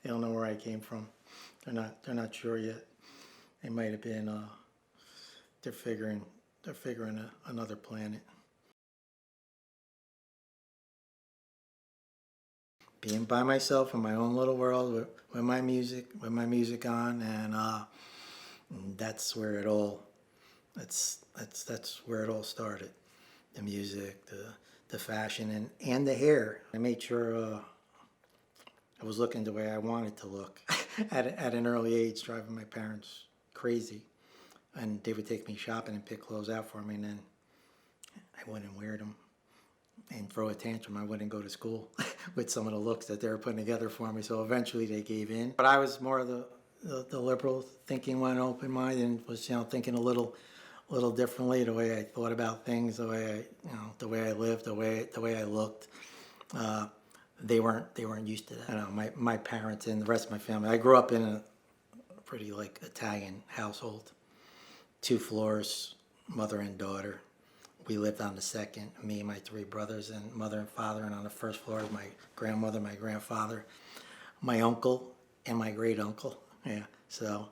They don't know where I came from. They're not sure yet. They might have been. They're figuring another planet. Being by myself in my own little world with my music on, and that's where it all. That's where it all started. The music, the fashion, and the hair. I made sure I was looking the way I wanted to look at an early age, driving my parents crazy. And they would take me shopping and pick clothes out for me, and then I wouldn't wear them and throw a tantrum. I wouldn't go to school with some of the looks that they were putting together for me. So eventually they gave in. But I was more of the liberal thinking one, open mind, and was thinking a little differently, the way I thought about things, the way I lived, the way I looked. They weren't used to that. My parents and the rest of my family. I grew up in a pretty Italian household, 2 floors, mother and daughter. We lived on the second, me and my 3 brothers and mother and father, and on the first floor is my grandmother, my grandfather, my uncle, and my great uncle. Yeah, so,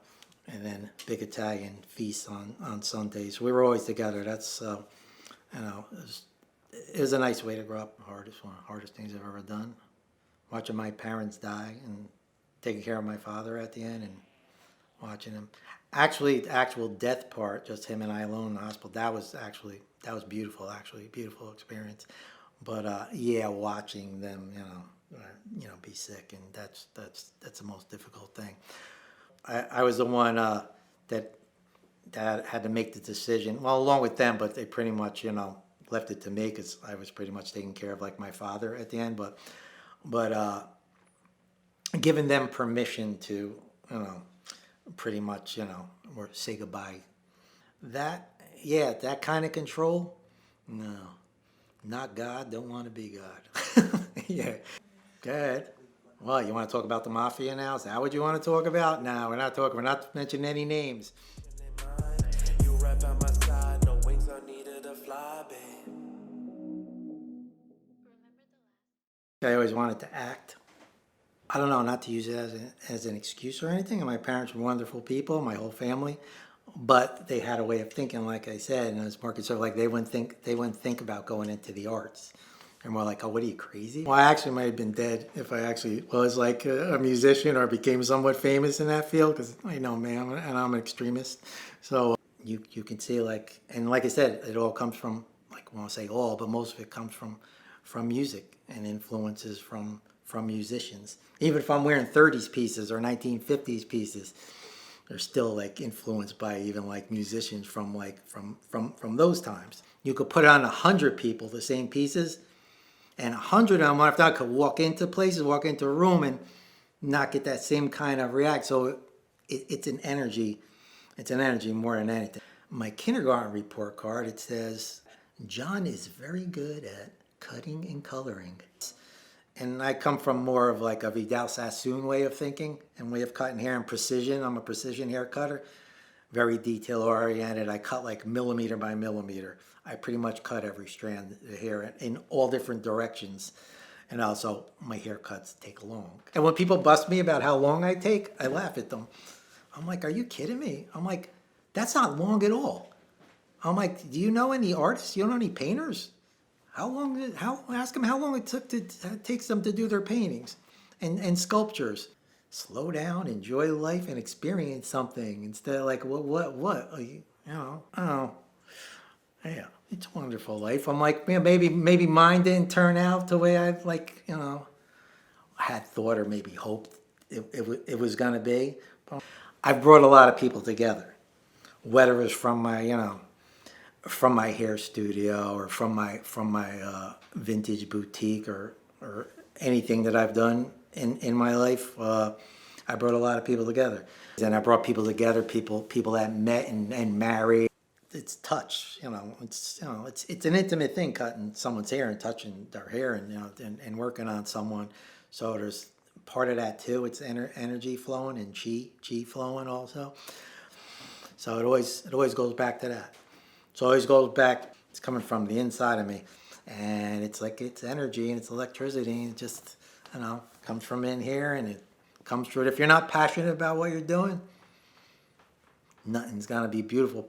and then big Italian feasts on Sundays. We were always together. That's it was a nice way to grow up. One of the hardest things I've ever done. Watching my parents die and taking care of my father at the end and watching him. Actually, the actual death part, just him and I alone in the hospital, that was beautiful. Actually, beautiful experience. But yeah, watching them, be sick, and that's the most difficult thing. I was the one that had to make the decision. Well, along with them, but they pretty much left it to me because I was pretty much taking care of my father at the end. But giving them permission to pretty much or say goodbye. That kind of control. No, not God. Don't want to be God. Yeah, go ahead. Well, you want to talk about the mafia now? Is that what you want to talk about? No, we're not talking. We're not mentioning any names. You right by my side, no wings are needed to fly, babe. I always wanted to act. I don't know, not to use it as an excuse or anything. And my parents were wonderful people, my whole family, but they had a way of thinking, like I said, and it was more conservative. They wouldn't think about going into the arts. They're more like, oh, what are you, crazy? Well, I actually might have been dead if I actually was a musician or became somewhat famous in that field, because I know, man, and I'm an extremist. So you can see, and like I said, it all comes from, I won't say all, but most of it comes from music and influences from musicians. Even if I'm wearing 30s pieces or 1950s pieces, they're still influenced by even musicians from those times. You could put on 100 people the same pieces, and 100 of them, if not, could walk into a room and not get that same kind of react. So it's an energy. It's an energy more than anything. My kindergarten report card, it says, John is very good at cutting and coloring. And I come from more of a Vidal Sassoon way of thinking and way of cutting hair and precision. I'm a precision hair cutter, very detail oriented. I cut millimeter by millimeter. I pretty much cut every strand of hair in all different directions. And also my haircuts take long. And when people bust me about how long I take, I laugh at them. I'm like, are you kidding me? I'm like, that's not long at all. I'm like, do you know any artists? You know any painters? Ask them how long it takes them to do their paintings and sculptures. Slow down, enjoy life, and experience something instead of what? Oh, yeah, it's a wonderful life. I'm like, man, maybe mine didn't turn out the way I had thought or maybe hoped it was gonna be. I've brought a lot of people together, whether it's from my hair studio or from my vintage boutique or anything that I've done in my life. I brought a lot of people together, and I brought people together, people that met and married. It's touch, it's an intimate thing, cutting someone's hair and touching their hair and working on someone. So there's part of that too. It's energy flowing and chi flowing also. So it always goes back to that. So it always goes back. It's coming from the inside of me, and it's energy and it's electricity, and it just comes from in here, and it comes through it. If you're not passionate about what you're doing, nothing's gonna be beautiful.